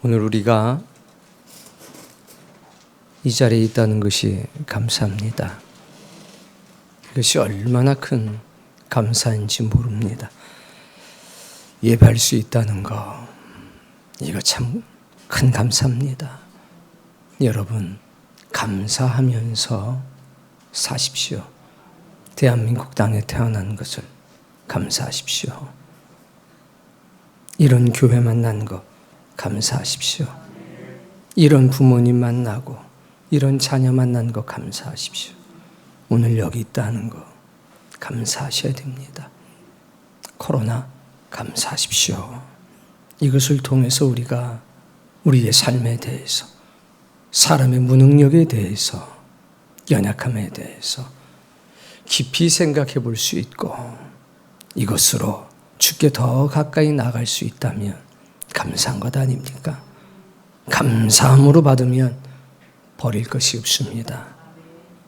오늘 우리가 이 자리에 있다는 것이 감사합니다. 이것이 얼마나 큰 감사인지 모릅니다. 예배할 수 있다는 거, 이거 참 큰 감사입니다. 여러분, 감사하면서 사십시오. 대한민국 땅에 태어난 것을 감사하십시오. 이런 교회 만난 거 감사하십시오. 이런 부모님 만나고 이런 자녀 만난 거 감사하십시오. 오늘 여기 있다는 거 감사하셔야 됩니다. 코로나 감사하십시오. 이것을 통해서 우리가 우리의 삶에 대해서, 사람의 무능력에 대해서, 연약함에 대해서 깊이 생각해 볼 수 있고, 이것으로 주께 더 가까이 나갈 수 있다면 감사한 것 아닙니까? 감사함으로 받으면 버릴 것이 없습니다.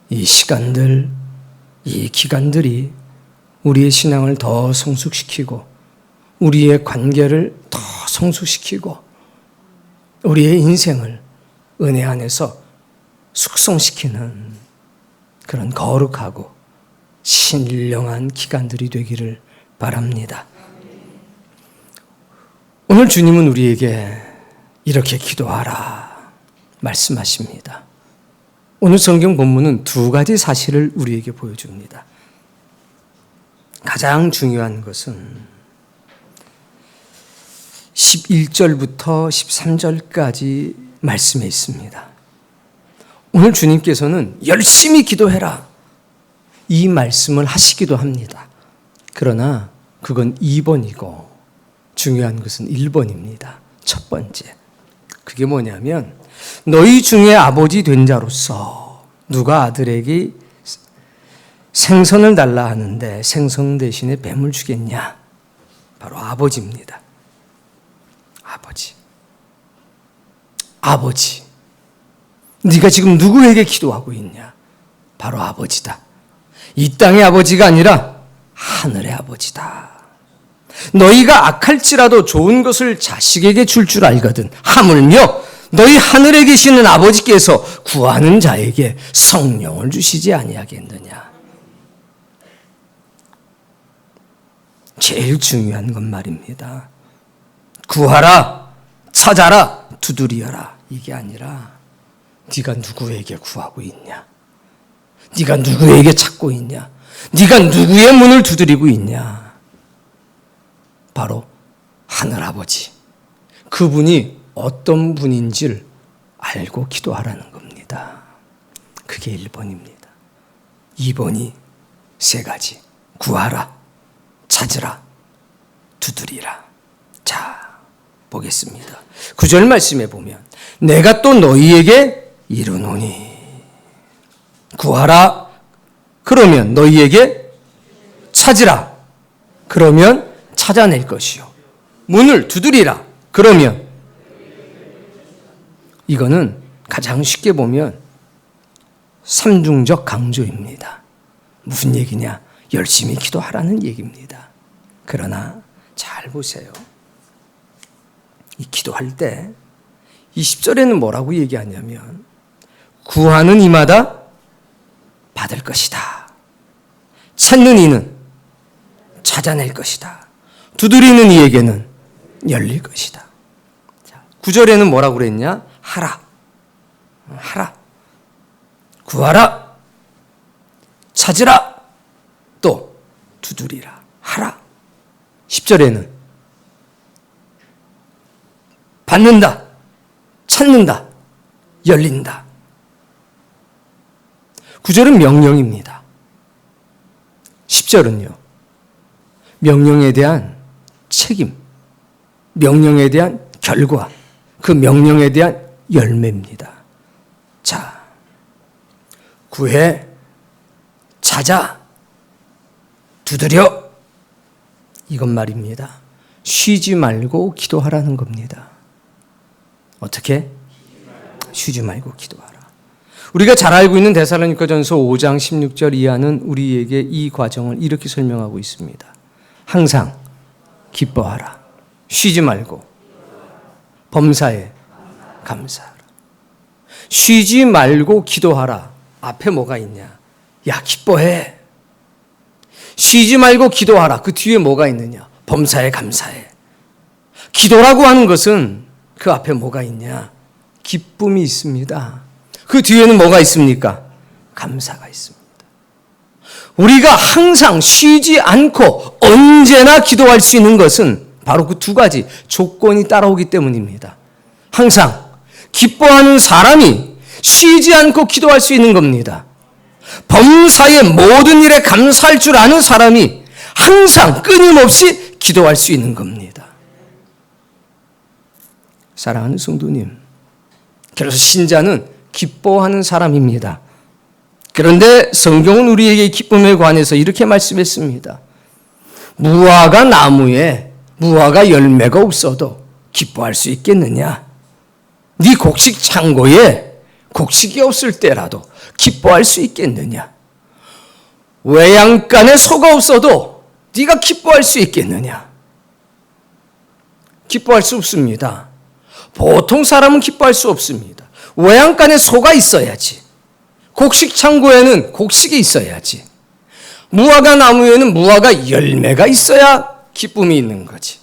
이 시간들, 이 기간들이 우리의 신앙을 더 성숙시키고 우리의 관계를 더 성숙시키고 우리의 인생을 은혜 안에서 숙성시키는 그런 거룩하고 신령한 기간들이 되기를 바랍니다. 오늘 주님은 우리에게 이렇게 기도하라 말씀하십니다. 오늘 성경 본문은 두 가지 사실을 우리에게 보여줍니다. 가장 중요한 것은 11절부터 13절까지 말씀에 있습니다. 오늘 주님께서는 열심히 기도해라 이 말씀을 하시기도 합니다. 그러나 그건 2번이고 중요한 것은 1번입니다. 첫 번째, 그게 뭐냐면 너희 중에 아버지 된 자로서 누가 아들에게 생선을 달라 하는데 생선 대신에 뱀을 주겠냐? 바로 아버지입니다. 아버지. 네가 지금 누구에게 기도하고 있냐? 바로 아버지다. 이 땅의 아버지가 아니라 하늘의 아버지다. 너희가 악할지라도 좋은 것을 자식에게 줄 줄 알거든 하물며 너희 하늘에 계시는 아버지께서 구하는 자에게 성령을 주시지 아니하겠느냐. 제일 중요한 건 말입니다. 구하라, 찾아라, 두드리어라 이게 아니라 네가 누구에게 구하고 있냐? 네가 누구에게 찾고 있냐? 네가 누구의 문을 두드리고 있냐? 바로 하늘아버지, 그분이 어떤 분인지를 알고 기도하라는 겁니다. 그게 1번입니다. 2번이 세 가지. 구하라, 찾으라, 두드리라. 자, 보겠습니다. 9절 말씀에 보면 내가 또 너희에게 이르노니 구하라 그러면 너희에게, 찾으라 그러면 찾아낼 것이요, 문을 두드리라 그러면, 이거는 가장 쉽게 보면 삼중적 강조입니다. 무슨 얘기냐? 열심히 기도하라는 얘기입니다. 그러나 잘 보세요. 이 기도할 때 20절에는 뭐라고 얘기하냐면 구하는 이마다 받을 것이다. 찾는 이는 찾아낼 것이다. 두드리는 이에게는 열릴 것이다. 9절에는 뭐라고 그랬냐? 하라. 구하라. 찾으라. 또 두드리라. 하라. 10절에는 받는다. 찾는다. 열린다. 9절은 명령입니다. 10절은요. 명령에 대한 책임, 명령에 대한 결과, 그 명령에 대한 열매입니다. 자, 구해, 찾아, 두드려. 이건 말입니다. 쉬지 말고 기도하라는 겁니다. 어떻게? 쉬지 말고 기도하라. 우리가 잘 알고 있는 데살로니가전서 5장 16절 이하는 우리에게 이 과정을 이렇게 설명하고 있습니다. 항상 기뻐하라. 쉬지 말고 범사에 감사하라. 쉬지 말고 기도하라. 앞에 뭐가 있냐? 야, 기뻐해. 쉬지 말고 기도하라. 그 뒤에 뭐가 있느냐? 범사에 감사해. 기도라고 하는 것은 그 앞에 뭐가 있냐? 기쁨이 있습니다. 그 뒤에는 뭐가 있습니까? 감사가 있습니다. 우리가 항상 쉬지 않고 언제나 기도할 수 있는 것은 바로 그 두 가지 조건이 따라오기 때문입니다. 항상 기뻐하는 사람이 쉬지 않고 기도할 수 있는 겁니다. 범사의 모든 일에 감사할 줄 아는 사람이 항상 끊임없이 기도할 수 있는 겁니다. 사랑하는 성도님, 그래서 신자는 기뻐하는 사람입니다. 그런데 성경은 우리에게 기쁨에 관해서 이렇게 말씀했습니다. 무화과 나무에 무화과 열매가 없어도 기뻐할 수 있겠느냐? 네 곡식 창고에 곡식이 없을 때라도 기뻐할 수 있겠느냐? 외양간에 소가 없어도 네가 기뻐할 수 있겠느냐? 기뻐할 수 없습니다. 보통 사람은 기뻐할 수 없습니다. 외양간에 소가 있어야지. 곡식 창고에는 곡식이 있어야지. 무화과 나무에는 무화과 열매가 있어야 기쁨이 있는 거지.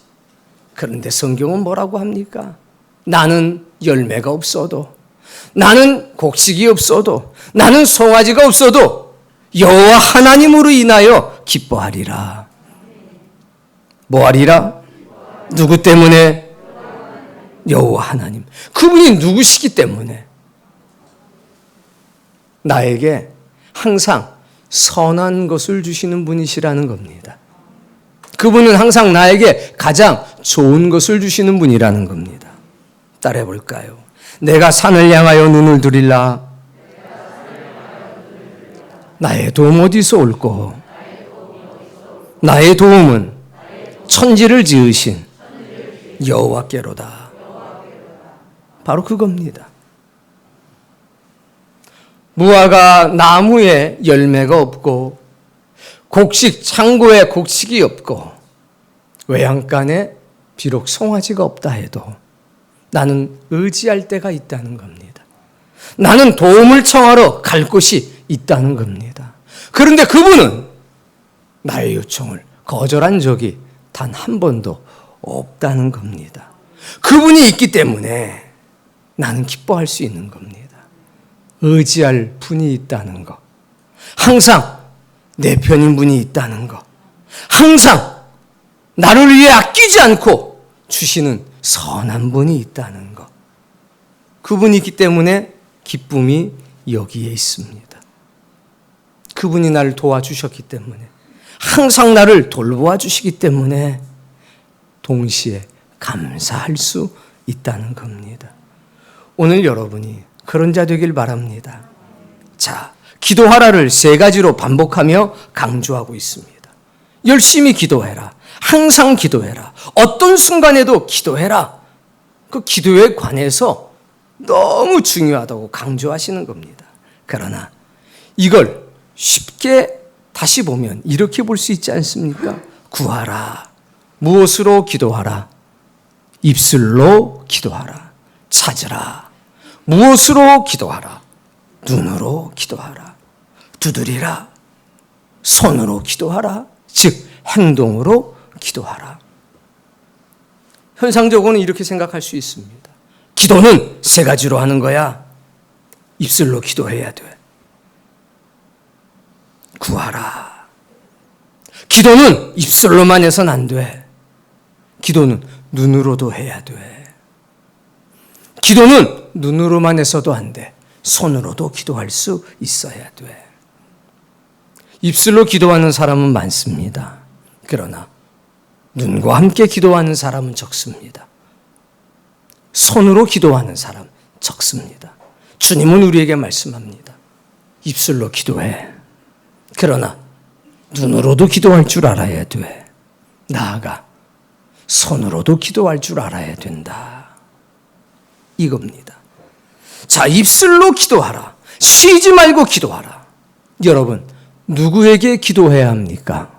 그런데 성경은 뭐라고 합니까? 나는 열매가 없어도, 나는 곡식이 없어도, 나는 송아지가 없어도 여호와 하나님으로 인하여 기뻐하리라. 뭐하리라? 누구 때문에? 여호와 하나님. 그분이 누구시기 때문에 나에게 항상 선한 것을 주시는 분이시라는 겁니다. 그분은 항상 나에게 가장 좋은 것을 주시는 분이라는 겁니다. 따라해 볼까요? 내가 산을 향하여 눈을 들이라. 나의 도움 어디서 올꼬? 나의 도움은 천지를 지으신 여호와께로다. 바로 그겁니다. 무화과 나무에 열매가 없고 곡식 창고에 곡식이 없고 외양간에 비록 송아지가 없다 해도 나는 의지할 데가 있다는 겁니다. 나는 도움을 청하러 갈 곳이 있다는 겁니다. 그런데 그분은 나의 요청을 거절한 적이 단 한 번도 없다는 겁니다. 그분이 있기 때문에 나는 기뻐할 수 있는 겁니다. 의지할 분이 있다는 것, 항상 내 편인 분이 있다는 것, 항상 나를 위해 아끼지 않고 주시는 선한 분이 있다는 것, 그분이 있기 때문에 기쁨이 여기에 있습니다. 그분이 나를 도와주셨기 때문에, 항상 나를 돌보아 주시기 때문에 동시에 감사할 수 있다는 겁니다. 오늘 여러분이 그런 자 되길 바랍니다. 자, 기도하라를 3가지로 반복하며 강조하고 있습니다. 열심히 기도해라. 항상 기도해라. 어떤 순간에도 기도해라. 그 기도에 관해서 너무 중요하다고 강조하시는 겁니다. 그러나 이걸 쉽게 다시 보면 이렇게 볼 수 있지 않습니까? 구하라. 무엇으로 기도하라? 입술로 기도하라. 찾으라. 무엇으로 기도하라? 눈으로 기도하라. 두드리라. 손으로 기도하라. 즉 행동으로 기도하라. 현상적으로는 이렇게 생각할 수 있습니다. 기도는 3가지로 하는 거야. 입술로 기도해야 돼. 구하라. 기도는 입술로만 해서는 안 돼. 기도는 눈으로도 해야 돼. 기도는 눈으로만 해서도 안 돼. 손으로도 기도할 수 있어야 돼. 입술로 기도하는 사람은 많습니다. 그러나 눈과 함께 기도하는 사람은 적습니다. 손으로 기도하는 사람 적습니다. 주님은 우리에게 말씀합니다. 입술로 기도해. 그러나 눈으로도 기도할 줄 알아야 돼. 나아가 손으로도 기도할 줄 알아야 된다. 이겁니다. 자, 입술로 기도하라. 쉬지 말고 기도하라. 여러분, 누구에게 기도해야 합니까?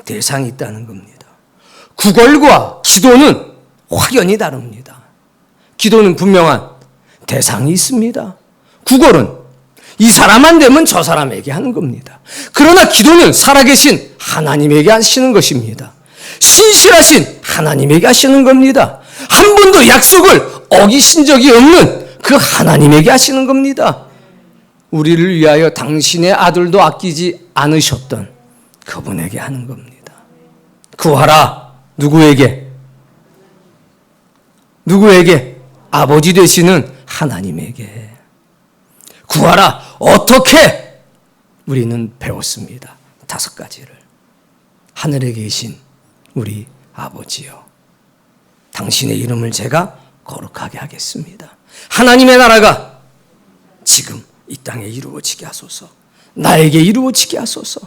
대상이 있다는 겁니다. 구걸과 기도는 확연히 다릅니다. 기도는 분명한 대상이 있습니다. 구걸은 이 사람 안 되면 저 사람에게 하는 겁니다. 그러나 기도는 살아계신 하나님에게 하시는 것입니다. 신실하신 하나님에게 하시는 겁니다. 한 번도 약속을 어기신 적이 없는 그 하나님에게 하시는 겁니다. 우리를 위하여 당신의 아들도 아끼지 않으셨던 그분에게 하는 겁니다. 구하라. 누구에게? 누구에게? 아버지 되시는 하나님에게. 구하라. 어떻게? 우리는 배웠습니다. 5가지를. 하늘에 계신 우리 아버지요, 당신의 이름을 제가 거룩하게 하겠습니다. 하나님의 나라가 지금 이 땅에 이루어지게 하소서. 나에게 이루어지게 하소서.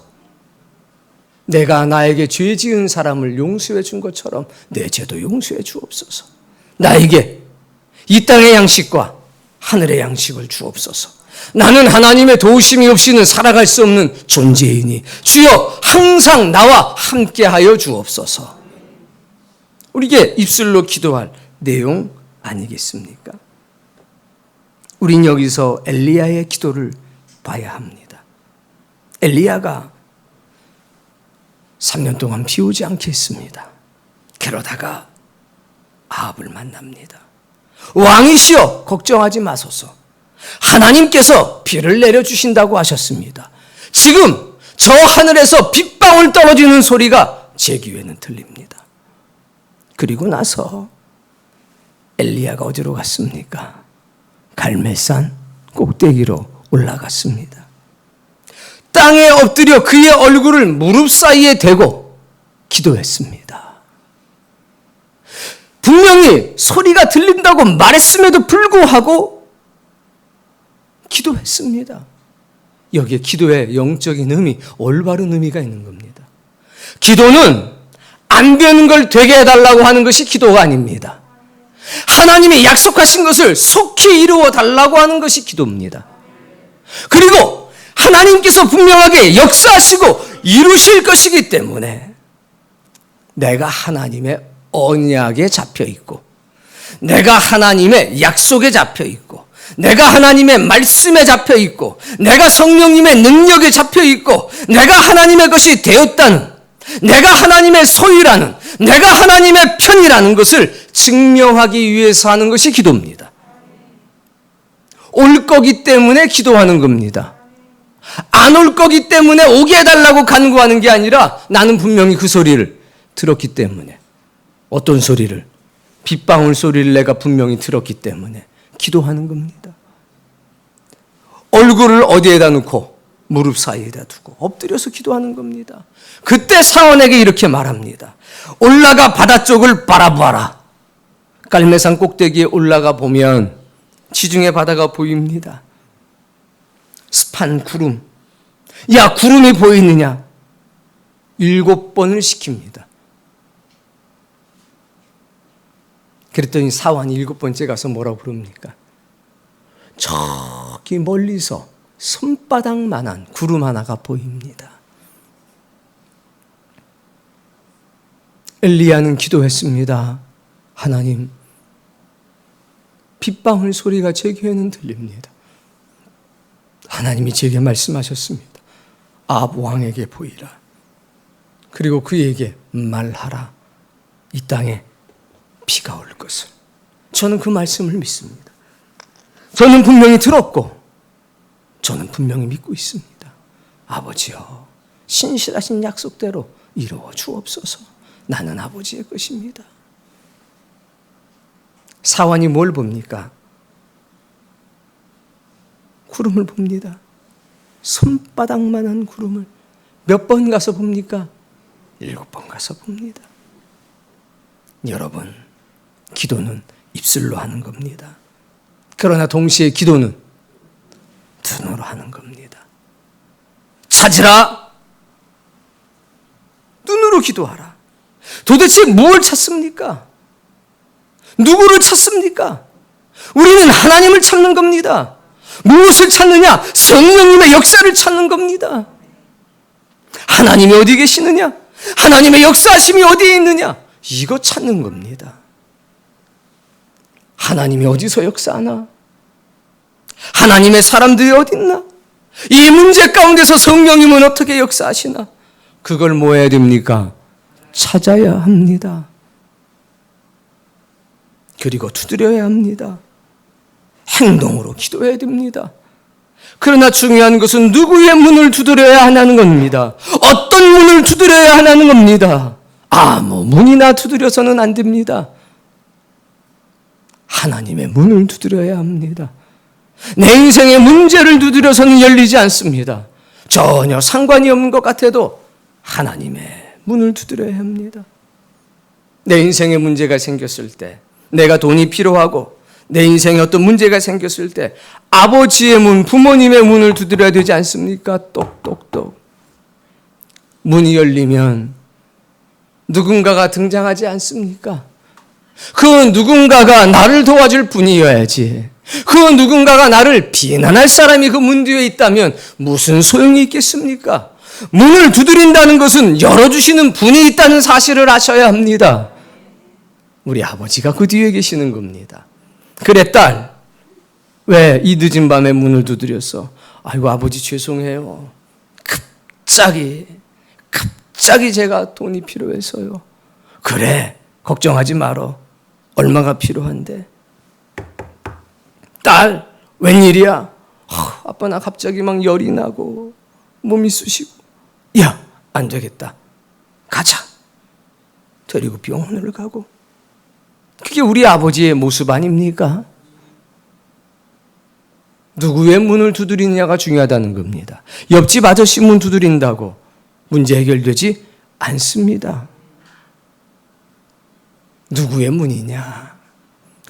내가 나에게 죄 지은 사람을 용서해 준 것처럼 내 죄도 용서해 주옵소서. 나에게 이 땅의 양식과 하늘의 양식을 주옵소서. 나는 하나님의 도우심이 없이는 살아갈 수 없는 존재이니 주여 항상 나와 함께하여 주옵소서. 우리에게 입술로 기도할 내용 아니겠습니까? 우린 여기서 엘리야의 기도를 봐야 합니다. 엘리야가 3년 동안 비 오지 않게 했습니다. 그러다가 아합을 만납니다. 왕이시여 걱정하지 마소서. 하나님께서 비를 내려주신다고 하셨습니다. 지금 저 하늘에서 빗방울 떨어지는 소리가 제 귀에는 들립니다. 그리고 나서 엘리야가 어디로 갔습니까? 갈멜산 꼭대기로 올라갔습니다. 땅에 엎드려 그의 얼굴을 무릎 사이에 대고 기도했습니다. 분명히 소리가 들린다고 말했음에도 불구하고 기도했습니다. 여기에 기도의 영적인 의미, 올바른 의미가 있는 겁니다. 기도는 안 되는 걸 되게 해달라고 하는 것이 기도가 아닙니다. 하나님이 약속하신 것을 속히 이루어 달라고 하는 것이 기도입니다. 그리고 하나님께서 분명하게 역사하시고 이루실 것이기 때문에 내가 하나님의 언약에 잡혀 있고, 내가 하나님의 약속에 잡혀 있고, 내가 하나님의 말씀에 잡혀 있고, 내가 성령님의 능력에 잡혀 있고, 내가 하나님의 것이 되었다는, 내가 하나님의 소유라는, 내가 하나님의 편이라는 것을 증명하기 위해서 하는 것이 기도입니다. 올 거기 때문에 기도하는 겁니다. 안 올 거기 때문에 오게 해달라고 간구하는 게 아니라 나는 분명히 그 소리를 들었기 때문에, 어떤 소리를? 빗방울 소리를 내가 분명히 들었기 때문에 기도하는 겁니다. 얼굴을 어디에다 놓고? 무릎 사이에다 두고 엎드려서 기도하는 겁니다. 그때 사원에게 이렇게 말합니다. 올라가 바다 쪽을 바라보아라. 갈멜산 꼭대기에 올라가 보면 지중해 바다가 보입니다. 습한 구름. 야, 구름이 보이느냐? 7번을 시킵니다. 그랬더니 사원이 7번째 가서 뭐라고 부릅니까? 저기 멀리서 손바닥만한 구름 하나가 보입니다. 엘리야는 기도했습니다. 하나님, 빗방울 소리가 제 귀에는 들립니다. 하나님이 제게 말씀하셨습니다. 아합 왕에게 보이라. 그리고 그에게 말하라. 이 땅에 비가 올 것을. 저는 그 말씀을 믿습니다. 저는 분명히 들었고 저는 분명히 믿고 있습니다. 아버지여, 신실하신 약속대로 이루어 주옵소서. 나는 아버지의 것입니다. 사원이 뭘 봅니까? 구름을 봅니다. 손바닥만한 구름을 몇 번 가서 봅니까? 7번 가서 봅니다. 여러분, 기도는 입술로 하는 겁니다. 그러나 동시에 기도는 눈으로 하는 겁니다. 찾으라. 눈으로 기도하라. 도대체 뭘 찾습니까? 누구를 찾습니까? 우리는 하나님을 찾는 겁니다. 무엇을 찾느냐? 성령님의 역사를 찾는 겁니다. 하나님이 어디 계시느냐? 하나님의 역사하심이 어디에 있느냐? 이거 찾는 겁니다. 하나님이 어디서 역사하나? 하나님의 사람들이 어딨나? 이 문제 가운데서 성령님은 어떻게 역사하시나? 그걸 뭐 해야 됩니까? 찾아야 합니다. 그리고 두드려야 합니다. 행동으로 기도해야 됩니다. 그러나 중요한 것은 누구의 문을 두드려야 하는 겁니다. 어떤 문을 두드려야 하는 겁니다. 아무 문이나 두드려서는 안 됩니다. 하나님의 문을 두드려야 합니다. 내 인생의 문제를 두드려서는 열리지 않습니다. 전혀 상관이 없는 것 같아도 하나님의 문을 두드려야 합니다. 내 인생에 문제가 생겼을 때, 내가 돈이 필요하고 내 인생에 어떤 문제가 생겼을 때 아버지의 문, 부모님의 문을 두드려야 되지 않습니까? 똑똑똑. 문이 열리면 누군가가 등장하지 않습니까? 그 누군가가 나를 도와줄 분이어야지. 그 누군가가 나를 비난할 사람이 그 문 뒤에 있다면 무슨 소용이 있겠습니까? 문을 두드린다는 것은 열어주시는 분이 있다는 사실을 아셔야 합니다. 우리 아버지가 그 뒤에 계시는 겁니다. 그래, 딸, 왜 이 늦은 밤에 문을 두드렸어? 아이고, 아버지 죄송해요. 갑자기 제가 돈이 필요해서요. 그래, 걱정하지 말어. 얼마가 필요한데? 딸, 웬일이야? 아빠, 나 갑자기 막 열이 나고 몸이 쑤시고. 야, 안 되겠다. 가자. 데리고 병원을 가고. 그게 우리 아버지의 모습 아닙니까? 누구의 문을 두드리느냐가 중요하다는 겁니다. 옆집 아저씨 문 두드린다고 문제 해결되지 않습니다. 누구의 문이냐?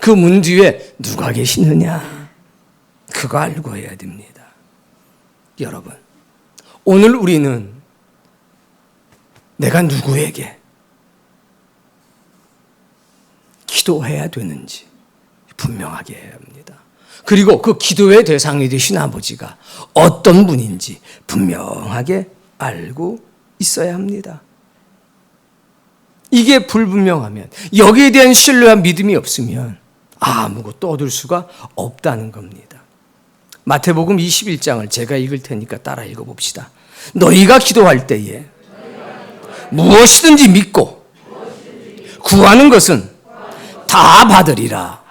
그 문 뒤에 누가 계시느냐? 그거 알고 해야 됩니다. 여러분, 오늘 우리는 내가 누구에게 기도해야 되는지 분명하게 해야 합니다. 그리고 그 기도의 대상이 되신 아버지가 어떤 분인지 분명하게 알고 있어야 합니다. 이게 불분명하면, 여기에 대한 신뢰와 믿음이 없으면 아무것도 얻을 수가 없다는 겁니다. 마태복음 21장을 제가 읽을 테니까 따라 읽어봅시다. 너희가 기도할 때에 무엇이든지 믿고 구하는 것은 다 받으리라.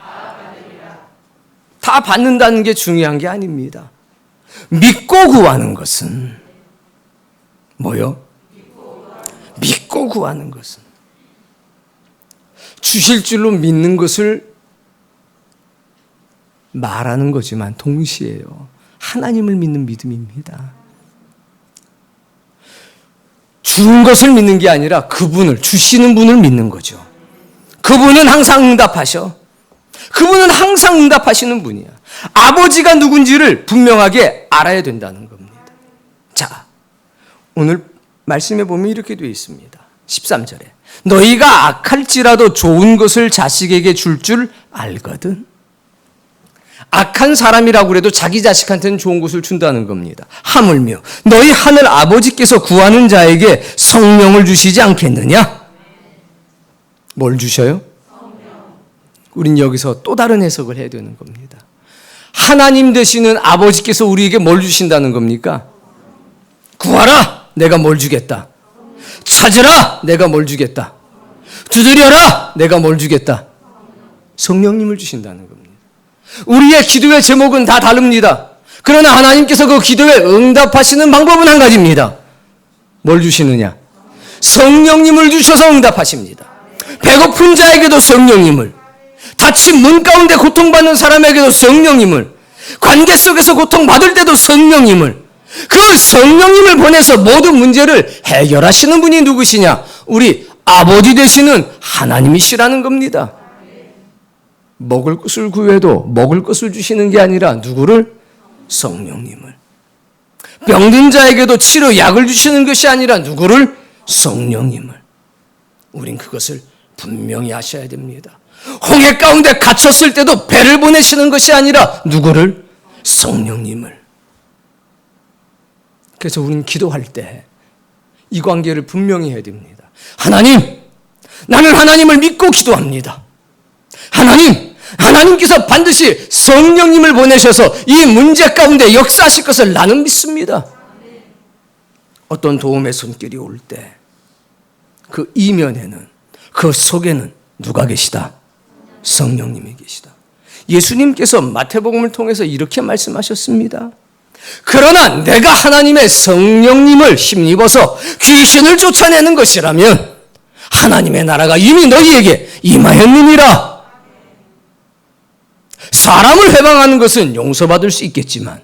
다 받는다는 게 중요한 게 아닙니다. 믿고 구하는 것은 뭐요? 믿고 구하는 것은 주실 줄로 믿는 것을 말하는 거지만 동시에요, 하나님을 믿는 믿음입니다. 주는 것을 믿는 게 아니라 그분을, 주시는 분을 믿는 거죠. 그분은 항상 응답하셔. 그분은 항상 응답하시는 분이야. 아버지가 누군지를 분명하게 알아야 된다는 겁니다. 자, 오늘 말씀에 보면 이렇게 되어 있습니다. 13절에 너희가 악할지라도 좋은 것을 자식에게 줄 줄 알거든. 악한 사람이라고 그래도 자기 자식한테는 좋은 것을 준다는 겁니다. 하물며 너희 하늘 아버지께서 구하는 자에게 성령을 주시지 않겠느냐? 뭘 주셔요? 우린 여기서 또 다른 해석을 해야 되는 겁니다. 하나님 되시는 아버지께서 우리에게 뭘 주신다는 겁니까? 구하라! 내가 뭘 주겠다. 찾으라! 내가 뭘 주겠다. 두드려라! 내가 뭘 주겠다. 성령님을 주신다는 겁니다. 우리의 기도의 제목은 다 다릅니다. 그러나 하나님께서 그 기도에 응답하시는 방법은 한 가지입니다. 뭘 주시느냐? 성령님을 주셔서 응답하십니다. 배고픈 자에게도 성령님을, 닫힌 문 가운데 고통받는 사람에게도 성령님을, 관계 속에서 고통받을 때도 성령님을, 그 성령님을 보내서 모든 문제를 해결하시는 분이 누구시냐? 우리 아버지 되시는 하나님이시라는 겁니다. 먹을 것을 구해도 먹을 것을 주시는 게 아니라 누구를? 성령님을. 병든 자에게도 치료 약을 주시는 것이 아니라 누구를? 성령님을. 우린 그것을 분명히 아셔야 됩니다. 홍해 가운데 갇혔을 때도 배를 보내시는 것이 아니라 누구를? 성령님을. 그래서 우리는 기도할 때 이 관계를 분명히 해야 됩니다. 하나님, 나는 하나님을 믿고 기도합니다. 하나님, 하나님께서 반드시 성령님을 보내셔서 이 문제 가운데 역사하실 것을 나는 믿습니다. 어떤 도움의 손길이 올 때 그 이면에는, 그 속에는 누가 계시다? 성령님이 계시다. 예수님께서 마태복음을 통해서 이렇게 말씀하셨습니다. 그러나 내가 하나님의 성령님을 힘입어서 귀신을 쫓아내는 것이라면 하나님의 나라가 이미 너희에게 임하였느니라. 사람을 해방하는 것은 용서받을 수 있겠지만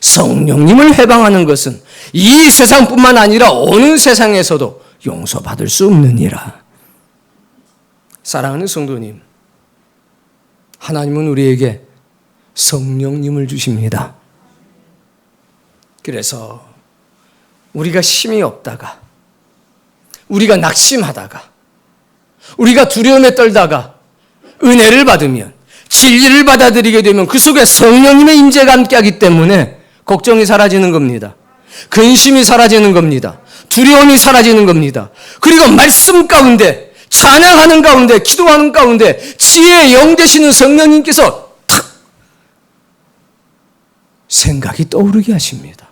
성령님을 해방하는 것은 이 세상뿐만 아니라 어느 세상에서도 용서받을 수 없느니라. 사랑하는 성도님, 하나님은 우리에게 성령님을 주십니다. 그래서 우리가 힘이 없다가, 우리가 낙심하다가, 우리가 두려움에 떨다가 은혜를 받으면, 진리를 받아들이게 되면 그 속에 성령님의 임재가 함께하기 때문에 걱정이 사라지는 겁니다. 근심이 사라지는 겁니다. 두려움이 사라지는 겁니다. 그리고 말씀 가운데, 찬양하는 가운데, 기도하는 가운데 지혜의 영 되시는 성령님께서 탁 생각이 떠오르게 하십니다.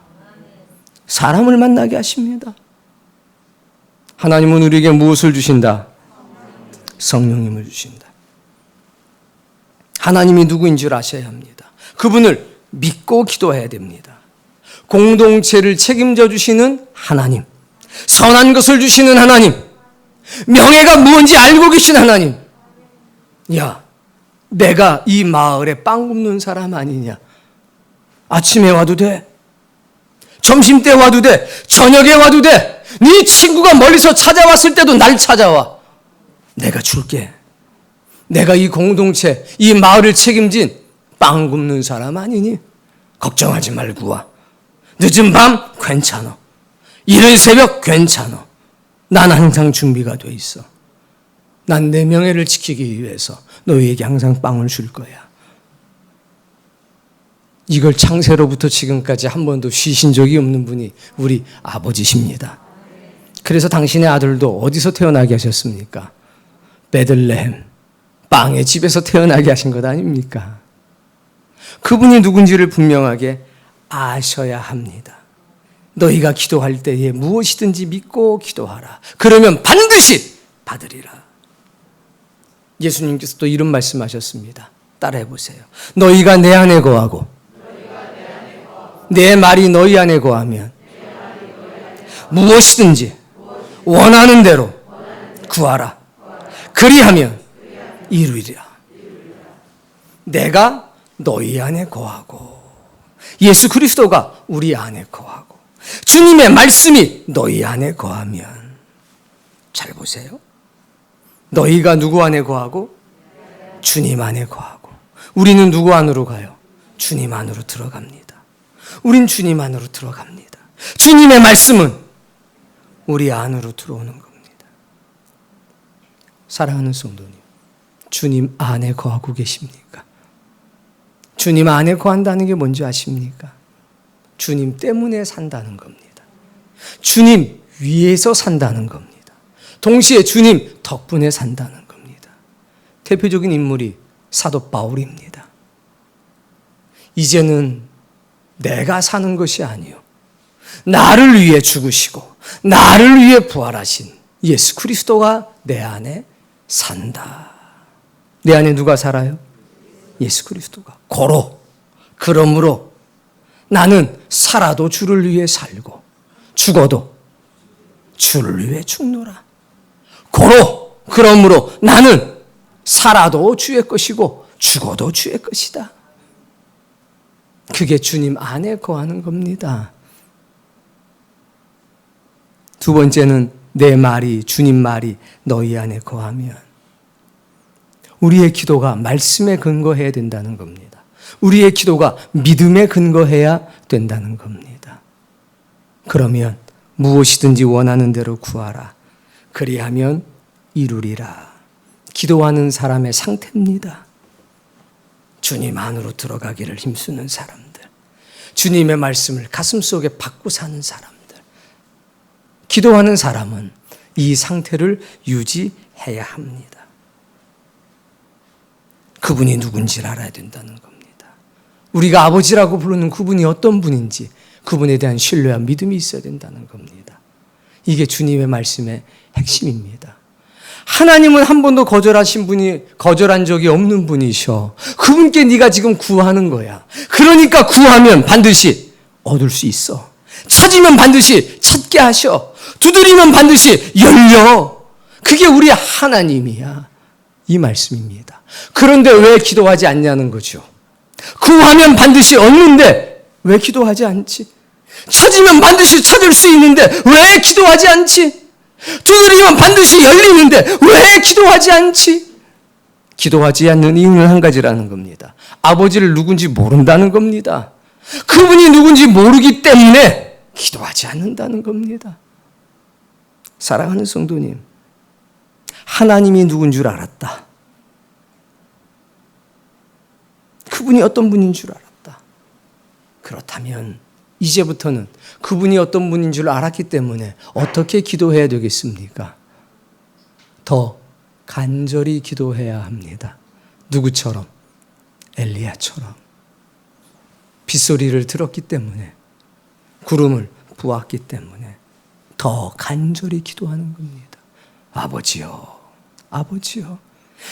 사람을 만나게 하십니다. 하나님은 우리에게 무엇을 주신다? 성령님을 주신다. 하나님이 누구인 줄 아셔야 합니다. 그분을 믿고 기도해야 됩니다. 공동체를 책임져 주시는 하나님, 선한 것을 주시는 하나님, 명예가 무엇인지 알고 계신 하나님. 야, 내가 이 마을에 빵 굽는 사람 아니냐? 아침에 와도 돼. 점심때 와도 돼. 저녁에 와도 돼. 네 친구가 멀리서 찾아왔을 때도 날 찾아와. 내가 줄게. 내가 이 공동체, 이 마을을 책임진 빵 굽는 사람 아니니? 걱정하지 말고 와. 늦은 밤 괜찮아. 이른 새벽 괜찮아. 난 항상 준비가 돼 있어. 난 내 명예를 지키기 위해서 너희에게 항상 빵을 줄 거야. 이걸 창세로부터 지금까지 한 번도 쉬신 적이 없는 분이 우리 아버지십니다. 그래서 당신의 아들도 어디서 태어나게 하셨습니까? 베들레헴, 빵의 집에서 태어나게 하신 것 아닙니까? 그분이 누군지를 분명하게 아셔야 합니다. 너희가 기도할 때에 무엇이든지 믿고 기도하라. 그러면 반드시 받으리라. 예수님께서 또 이런 말씀하셨습니다. 따라해 보세요. 너희가 내 안에 거하고 내 말이 너희 안에 거하면 무엇이든지 원하는 대로 구하라. 그리하면 이루리라. 내가 너희 안에 거하고, 예수 그리스도가 우리 안에 거하고, 주님의 말씀이 너희 안에 거하면, 잘 보세요. 너희가 누구 안에 거하고? 주님 안에 거하고. 우리는 누구 안으로 가요? 주님 안으로 들어갑니다. 우린 주님 안으로 들어갑니다. 주님의 말씀은 우리 안으로 들어오는 겁니다. 사랑하는 성도님, 주님 안에 거하고 계십니까? 주님 안에 거한다는 게 뭔지 아십니까? 주님 때문에 산다는 겁니다. 주님 위에서 산다는 겁니다. 동시에 주님 덕분에 산다는 겁니다. 대표적인 인물이 사도 바울입니다. 이제는 내가 사는 것이 아니요, 나를 위해 죽으시고 나를 위해 부활하신 예수 그리스도가 내 안에 산다. 내 안에 누가 살아요? 예수 그리스도가. 그러므로 나는 살아도 주를 위해 살고 죽어도 주를 위해 죽노라. 그러므로 나는 살아도 주의 것이고 죽어도 주의 것이다. 그게 주님 안에 거하는 겁니다. 두 번째는 내 말이, 주님 말이 너희 안에 거하면, 우리의 기도가 말씀에 근거해야 된다는 겁니다. 우리의 기도가 믿음에 근거해야 된다는 겁니다. 그러면 무엇이든지 원하는 대로 구하라. 그리하면 이루리라. 기도하는 사람의 상태입니다. 주님 안으로 들어가기를 힘쓰는 사람들, 주님의 말씀을 가슴속에 받고 사는 사람들, 기도하는 사람은 이 상태를 유지해야 합니다. 그 그분이 누군지를 알아야 된다는 겁니다. 우리가 아버지라고 부르는 그분이 어떤 분인지 그분에 대한 신뢰와 믿음이 있어야 된다는 겁니다. 이게 주님의 말씀의 핵심입니다. 하나님은 한 번도 거절한 적이 없는 분이셔. 그분께 네가 지금 구하는 거야. 그러니까 구하면 반드시 얻을 수 있어. 찾으면 반드시 찾게 하셔. 두드리면 반드시 열려. 그게 우리 하나님이야. 이 말씀입니다. 그런데 왜 기도하지 않냐는 거죠. 구하면 반드시 얻는데 왜 기도하지 않지? 찾으면 반드시 찾을 수 있는데 왜 기도하지 않지? 두드리면 반드시 열리는데 왜 기도하지 않지? 기도하지 않는 이유는 한 가지라는 겁니다. 아버지를 누군지 모른다는 겁니다. 그분이 누군지 모르기 때문에 기도하지 않는다는 겁니다. 사랑하는 성도님, 하나님이 누군 줄 알았다. 그분이 어떤 분인 줄 알았다. 그렇다면 이제부터는 그분이 어떤 분인 줄 알았기 때문에 어떻게 기도해야 되겠습니까? 더 간절히 기도해야 합니다. 누구처럼? 엘리야처럼. 빗소리를 들었기 때문에, 구름을 보았기 때문에 더 간절히 기도하는 겁니다. 아버지요, 아버지요,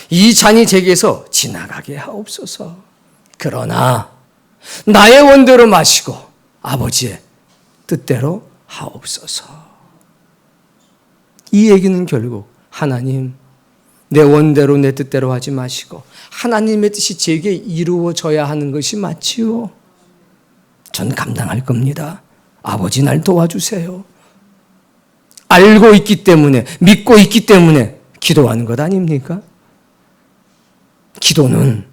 이 잔이 제게서 지나가게 하옵소서. 그러나 나의 원대로 마시고 아버지의 뜻대로 하옵소서. 이 얘기는 결국 하나님, 내 원대로 내 뜻대로 하지 마시고 하나님의 뜻이 제게 이루어져야 하는 것이 맞지요. 전 감당할 겁니다. 아버지 날 도와주세요. 알고 있기 때문에, 믿고 있기 때문에 기도하는 것 아닙니까? 기도는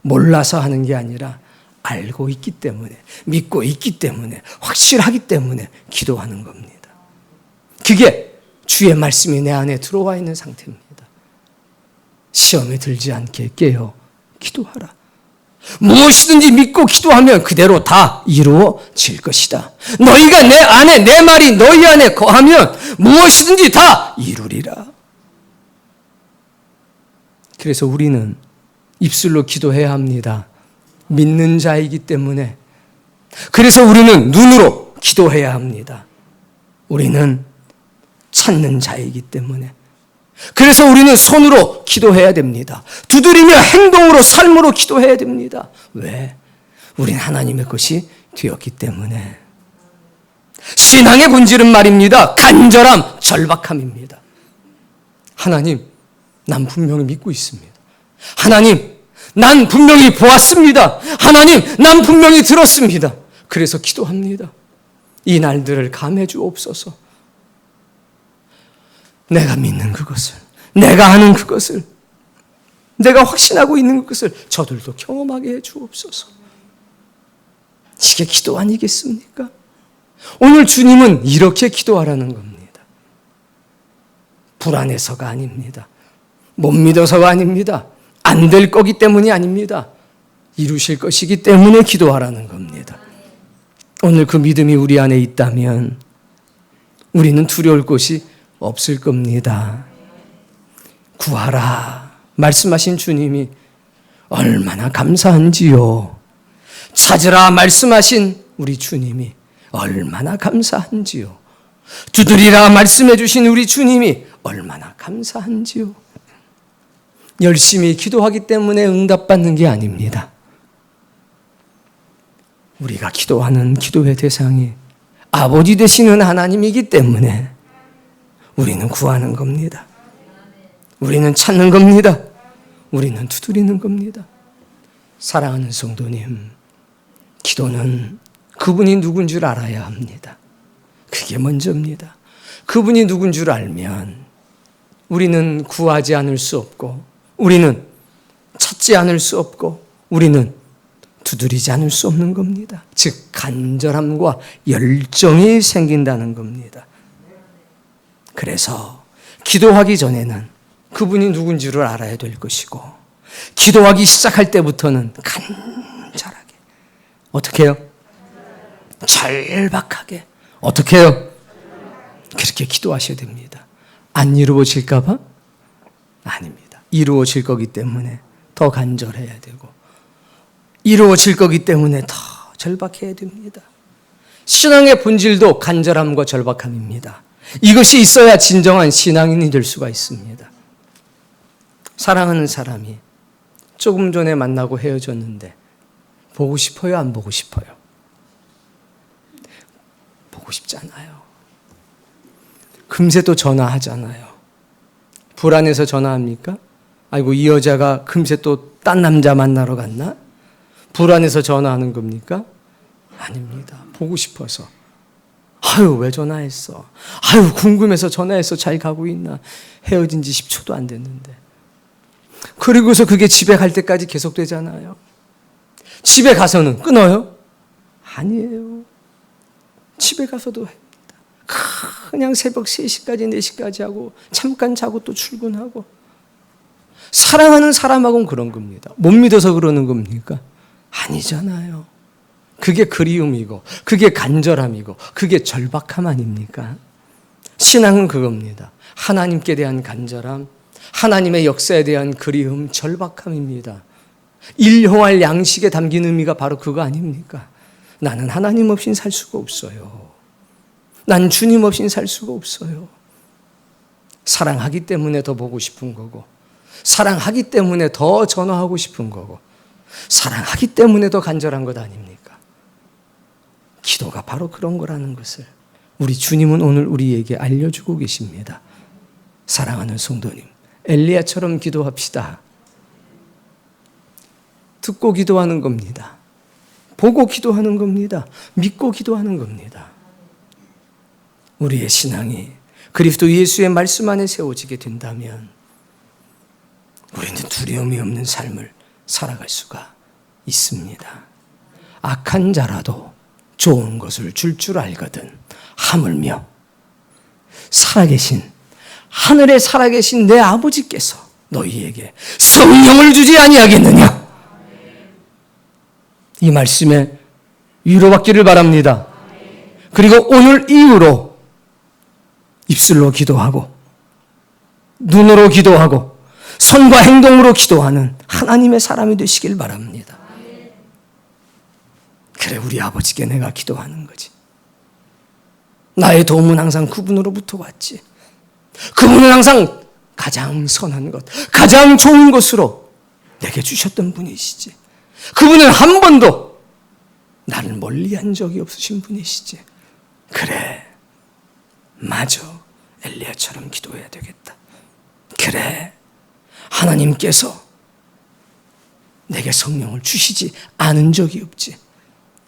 몰라서 하는 게 아니라 알고 있기 때문에, 믿고 있기 때문에, 확실하기 때문에 기도하는 겁니다. 그게 주의 말씀이 내 안에 들어와 있는 상태입니다. 시험에 들지 않게 깨어 기도하라. 무엇이든지 믿고 기도하면 그대로 다 이루어질 것이다. 너희가 내 안에, 내 말이 너희 안에 거하면 무엇이든지 다 이루리라. 그래서 우리는 입술로 기도해야 합니다. 믿는 자이기 때문에. 그래서 우리는 눈으로 기도해야 합니다. 우리는 찾는 자이기 때문에. 그래서 우리는 손으로 기도해야 됩니다. 두드리며 행동으로, 삶으로 기도해야 됩니다. 왜? 우린 하나님의 것이 되었기 때문에. 신앙의 본질은 말입니다. 간절함, 절박함입니다. 하나님, 난 분명히 믿고 있습니다. 하나님, 난 분명히 보았습니다. 하나님, 난 분명히 들었습니다. 그래서 기도합니다. 이 날들을 감해 주옵소서. 내가 믿는 그것을, 내가 아는 그것을, 내가 확신하고 있는 그것을 저들도 경험하게 해 주옵소서. 이게 기도 아니겠습니까? 오늘 주님은 이렇게 기도하라는 겁니다. 불안해서가 아닙니다. 못 믿어서가 아닙니다. 안 될 거기 때문이 아닙니다. 이루실 것이기 때문에 기도하라는 겁니다. 오늘 그 믿음이 우리 안에 있다면 우리는 두려울 것이 없을 겁니다. 구하라 말씀하신 주님이 얼마나 감사한지요. 찾으라 말씀하신 우리 주님이 얼마나 감사한지요. 두드리라 말씀해 주신 우리 주님이 얼마나 감사한지요. 열심히 기도하기 때문에 응답받는 게 아닙니다. 우리가 기도하는 기도의 대상이 아버지 되시는 하나님이기 때문에 우리는 구하는 겁니다. 우리는 찾는 겁니다. 우리는 두드리는 겁니다. 사랑하는 성도님, 기도는 그분이 누군 줄 알아야 합니다. 그게 먼저입니다. 그분이 누군 줄 알면 우리는 구하지 않을 수 없고, 우리는 찾지 않을 수 없고, 우리는 두드리지 않을 수 없는 겁니다. 즉 간절함과 열정이 생긴다는 겁니다. 그래서 기도하기 전에는 그분이 누군지를 알아야 될 것이고, 기도하기 시작할 때부터는 간절하게, 어떻게 해요? 절박하게, 어떻게 해요? 그렇게 기도하셔야 됩니다. 안 이루어질까 봐? 아닙니다. 이루어질 거기 때문에 더 간절해야 되고 이루어질 거기 때문에 더 절박해야 됩니다. 신앙의 본질도 간절함과 절박함입니다. 이것이 있어야 진정한 신앙인이 될 수가 있습니다. 사랑하는 사람이 조금 전에 만나고 헤어졌는데 보고 싶어요? 안 보고 싶어요? 보고 싶잖아요. 금세 또 전화하잖아요. 불안해서 전화합니까? 아이고 이 여자가 금세 또 딴 남자 만나러 갔나? 불안해서 전화하는 겁니까? 아닙니다. 보고 싶어서. 아유 왜 전화했어? 아유 궁금해서 전화해서 잘 가고 있나? 헤어진 지 10초도 안 됐는데. 그리고서 그게 집에 갈 때까지 계속되잖아요. 집에 가서는 끊어요? 아니에요. 집에 가서도 합니다. 그냥 새벽 3시까지 4시까지 하고 잠깐 자고 또 출근하고. 사랑하는 사람하고는 그런 겁니다. 못 믿어서 그러는 겁니까? 아니잖아요. 그게 그리움이고 그게 간절함이고 그게 절박함 아닙니까? 신앙은 그겁니다. 하나님께 대한 간절함, 하나님의 역사에 대한 그리움, 절박함입니다. 일용할 양식에 담긴 의미가 바로 그거 아닙니까? 나는 하나님 없인 살 수가 없어요. 난 주님 없인 살 수가 없어요. 사랑하기 때문에 더 보고 싶은 거고, 사랑하기 때문에 더 전화하고 싶은 거고, 사랑하기 때문에 더 간절한 것 아닙니까? 기도가 바로 그런 거라는 것을 우리 주님은 오늘 우리에게 알려주고 계십니다. 사랑하는 성도님, 엘리야처럼 기도합시다. 듣고 기도하는 겁니다. 보고 기도하는 겁니다. 믿고 기도하는 겁니다. 우리의 신앙이 그리스도 예수의 말씀 안에 세워지게 된다면 우리는 두려움이 없는 삶을 살아갈 수가 있습니다. 악한 자라도 좋은 것을 줄 알거든 하물며 살아계신 하늘에 살아계신 내 아버지께서 너희에게 성령을 주지 아니하겠느냐? 이 말씀에 위로받기를 바랍니다. 그리고 오늘 이후로 입술로 기도하고 눈으로 기도하고 손과 행동으로 기도하는 하나님의 사람이 되시길 바랍니다. 그래, 우리 아버지께 내가 기도하는 거지. 나의 도움은 항상 그분으로부터 왔지. 그분은 항상 가장 선한 것, 가장 좋은 것으로 내게 주셨던 분이시지. 그분은 한 번도 나를 멀리한 적이 없으신 분이시지. 그래, 맞아. 엘리야처럼 기도해야 되겠다. 그래, 하나님께서 내게 성령을 주시지 않은 적이 없지.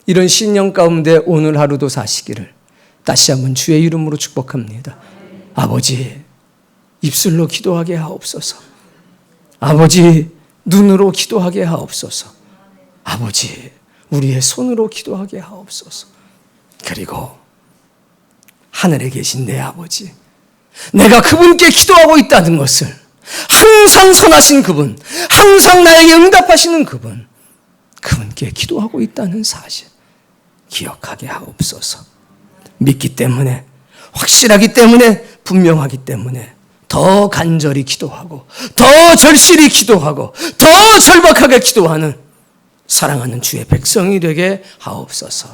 이런 신령 가운데 오늘 하루도 사시기를 다시 한번 주의 이름으로 축복합니다. 아버지, 입술로 기도하게 하옵소서. 아버지, 눈으로 기도하게 하옵소서. 아버지, 우리의 손으로 기도하게 하옵소서. 그리고 하늘에 계신 내 아버지, 내가 그분께 기도하고 있다는 것을, 항상 선하신 그분, 항상 나에게 응답하시는 그분, 그분께 기도하고 있다는 사실 기억하게 하옵소서. 믿기 때문에, 확실하기 때문에, 분명하기 때문에 더 간절히 기도하고 더 절실히 기도하고 더 절박하게 기도하는 사랑하는 주의 백성이 되게 하옵소서.